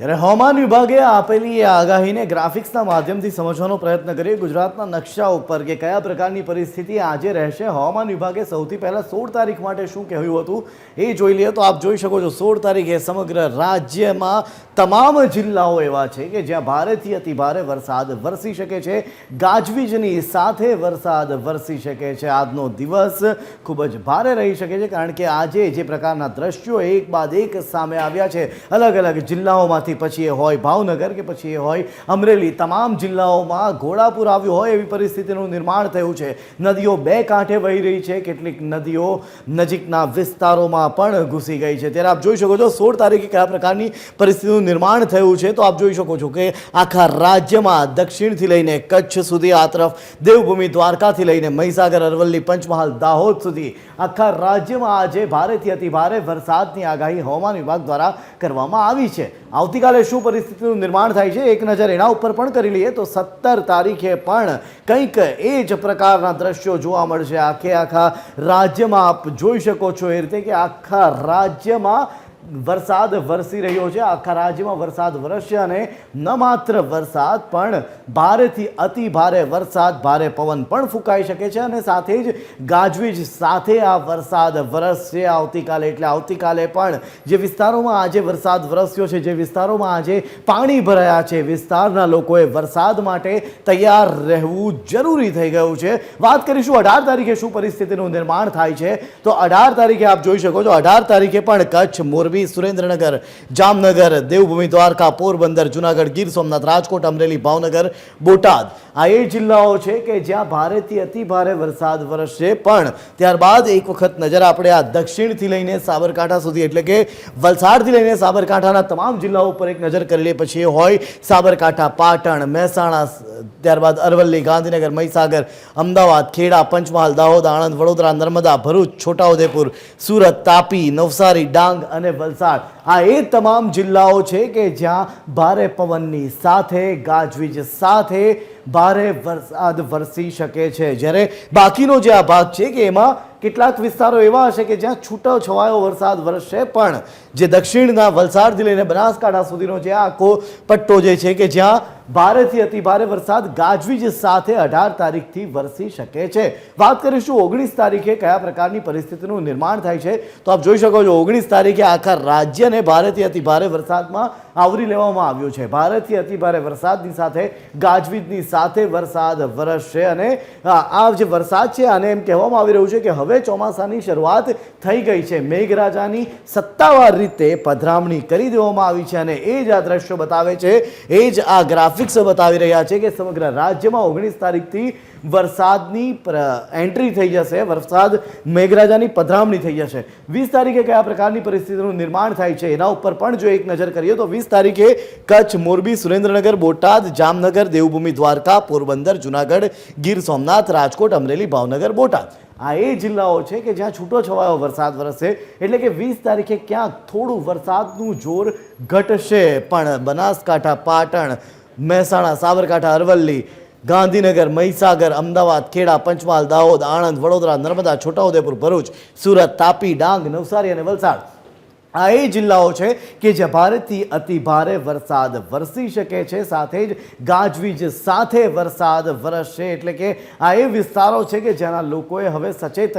ત્યારે હવામાન વિભાગે આપેલી આ આગાહીને ગ્રાફિક્સના માધ્યમથી સમજવાનો પ્રયત્ન કરીએ. ગુજરાતના નકશા ઉપર કે કયા પ્રકારની પરિસ્થિતિ આજે રહેશે. હવામાન વિભાગે સૌથી પહેલા 16 તારીખ માટે શું કહ્યું હતું એ જોઈ લઈએ. તો આપ જોઈ શકો છો 16 તારીખે સમગ્ર રાજ્યમાં તમામ જિલ્લાઓ એવા છે કે જ્યાં ભારેથી અતિ ભારે વરસાદ વરસી શકે છે. ગાજવીજની સાથે વરસાદ વરસી શકે છે. આજનો દિવસ ખૂબ જ ભારે રહી શકે છે, કારણ કે આજે જે પ્રકારના દ્રશ્યો એક બાદ એક સામે આવ્યા છે અલગ અલગ જિલ્લાઓમાં, પછી એ હોય ભાવનગર કે પછી એ હોય અમરેલી, તમામ જિલ્લાઓમાં ઘોડાપુર આવ્યું હોય એવી પરિસ્થિતિનું નિર્માણ થયું છે. નદીઓ બે કાંઠે વહી રહી છે, કેટલીક નદીઓ નજીકના વિસ્તારોમાં પણ ઘૂસી ગઈ છે. ત્યારે આપ જોઈ શકો છો 16 તારીખે કયા પ્રકારની પરિસ્થિતિનું નિર્માણ થયું છે. તો આપ જોઈ શકો છો કે આખા રાજ્યમાં દક્ષિણથી લઈને કચ્છ સુધી, આ તરફ દેવભૂમિ દ્વારકાથી લઈને મહીસાગર, અરવલ્લી, પંચમહાલ, દાહોદ સુધી આખા રાજ્યમાં આજે ભારેથી અતિ ભારે વરસાદની આગાહી હવામાન વિભાગ દ્વારા કરવામાં આવી છે. આવતીકાલે શું પરિસ્થિતિનું નિર્માણ થાય છે એક નજર એના ઉપર પણ કરી લઈએ. તો 17 તારીખે પણ કંઈક એ જ પ્રકારના દ્રશ્યો જોવા મળશે. આખા રાજ્યમાં આપ જોઈ શકો છો એ રીતે કે આખા રાજ્યમાં વરસાદ વરસી રહ્યો છે. આખા રાજ્યમાં વરસાદ વરસશે અને ન માત્ર વરસાદ પણ ભારેથી અતિ ભારે વરસાદ, ભારે પવન પણ ફૂંકાઈ શકે છે અને સાથે જ ગાજવીજ સાથે આ વરસાદ વરસશે આવતીકાલે. એટલે આવતીકાલે પણ જે વિસ્તારોમાં આજે વરસાદ વરસ્યો છે, જે વિસ્તારોમાં આજે પાણી ભરાયા છે, વિસ્તારના લોકોએ વરસાદ માટે તૈયાર રહેવું જરૂરી થઈ ગયું છે. વાત કરીશું 18 તારીખે શું પરિસ્થિતિનું નિર્માણ થાય છે. તો 18 તારીખે આપ જોઈ શકો છો 18 તારીખે પણ કચ્છ, મોરબી, સુરેન્દ્રનગર, જામનગર, દેવભૂમિ દ્વારકા, પોરબંદર, જુનાગઢ, ગીર સોમનાથ, રાજકોટ, અમરેલી, ભાવનગર, બોટાદ, આ એ જિલ્લાઓ છે કે જ્યાં ભારેથી અતિ ભારે વરસાદ વરસશે. પણ ત્યારબાદ એક વખત નજર આપણે આ દક્ષિણથી લઈને સાબરકાંઠા સુધી, એટલે કે વલસાડથી લઈને સાબરકાંઠાના તમામ જિલ્લાઓ ઉપર એક નજર કરી લઈએ. પછી એ હોય સાબરકાંઠા, પાટણ, મહેસાણા, ત્યારબાદ અરવલ્લી, ગાંધીનગર, મહીસાગર, અમદાવાદ, ખેડા, પંચમહાલ, દાહોદ, આણંદ, વડોદરા, નર્મદા, ભરૂચ, છોટાઉદેપુર, સુરત, તાપી, નવસારી, ડાંગ અને વલસાડ, આ એ તમામ જિલ્લાઓ છે કે જ્યાં ભારે પવનની સાથે ગાજવીજ સાથે ભારે વરસાદ વરસી શકે છે. જ્યારે બાકીનો જે આ ભાગ છે કે એમાં કેટલાક વિસ્તારો એવા હશે કે જ્યાં છૂટો છવાયો વરસાદ વરસશે. પણ જે દક્ષિણના વલસાડથી લઈને બનાસકાંઠા સુધીનો જે આખો પટ્ટો જે છે કે જ્યાં ભારેથી અતિ ભારે વરસાદ ગાજવીજ સાથે 18 તારીખથી વરસી શકે છે. વાત કરીશું 19 તારીખે કયા પ્રકારની પરિસ્થિતિનું નિર્માણ થાય છે. તો આપ જોઈ શકો છો 19 તારીખે આખા રાજ્યને ભારેથી અતિ ભારે વરસાદમાં આવરી લેવામાં આવ્યું છે. ભારેથી અતિ ભારે વરસાદની સાથે ગાજવીજની સાથે વરસાદ વરસશે અને આ જે વરસાદ છે આને એમ કહેવામાં આવી રહ્યું છે કે હવે ચોમાસાની શરૂઆત થઈ ગઈ છે. મેઘરાજાની સત્તાવાર રીતે પધરામણી કરી દેવામાં આવી છે અને એ જ આ દ્રશ્યો બતાવે છે, એ જ આ ગ્રાફિક્સ બતાવી રહ્યા છે કે સમગ્ર રાજ્યમાં 19 તારીખથી વરસાદની એન્ટ્રી થઈ જશે, વરસાદ મેઘરાજાની પધરામણી થઈ જશે. 20 તારીખે કયા પ્રકારની પરિસ્થિતિનું નિર્માણ થાય છે એના ઉપર પણ જો એક નજર કરીએ તો 20 તારીખે કચ્છ, મોરબી, સુરેન્દ્રનગર, બોટાદ, જામનગર, દેવભૂમિ દ્વારકા, પોરબંદર, જુનાગઢ, ગીર સોમનાથ, રાજકોટ, અમરેલી, ભાવનગર, બોટાદ, આ એ જિલ્લાઓ છે કે જ્યાં છૂટો છવાયો વરસાદ વરસશે. એટલે કે 20 તારીખે ક્યાંક થોડું વરસાદનું જોર ઘટશે, પણ બનાસકાંઠા, પાટણ, મહેસાણા, સાબરકાંઠા, અરવલ્લી, ગાંધીનગર, મહીસાગર, અમદાવાદ, ખેડા, પંચમહાલ, દાહોદ, આણંદ, વડોદરા, નર્મદા, છોટાઉદેપુર, ભરૂચ, સુરત, તાપી, ડાંગ, નવસારી અને વલસાડ, આ એ જિલ્લાઓ છે કે જ્યાં ભારેથી અતિ ભારે વરસાદ વરસી શકે છે. સાથે જ ગાજવીજ સાથે વરસાદ વરસશે. એટલે કે આ એ વિસ્તારો છે કે જેના લોકોએ હવે સચેત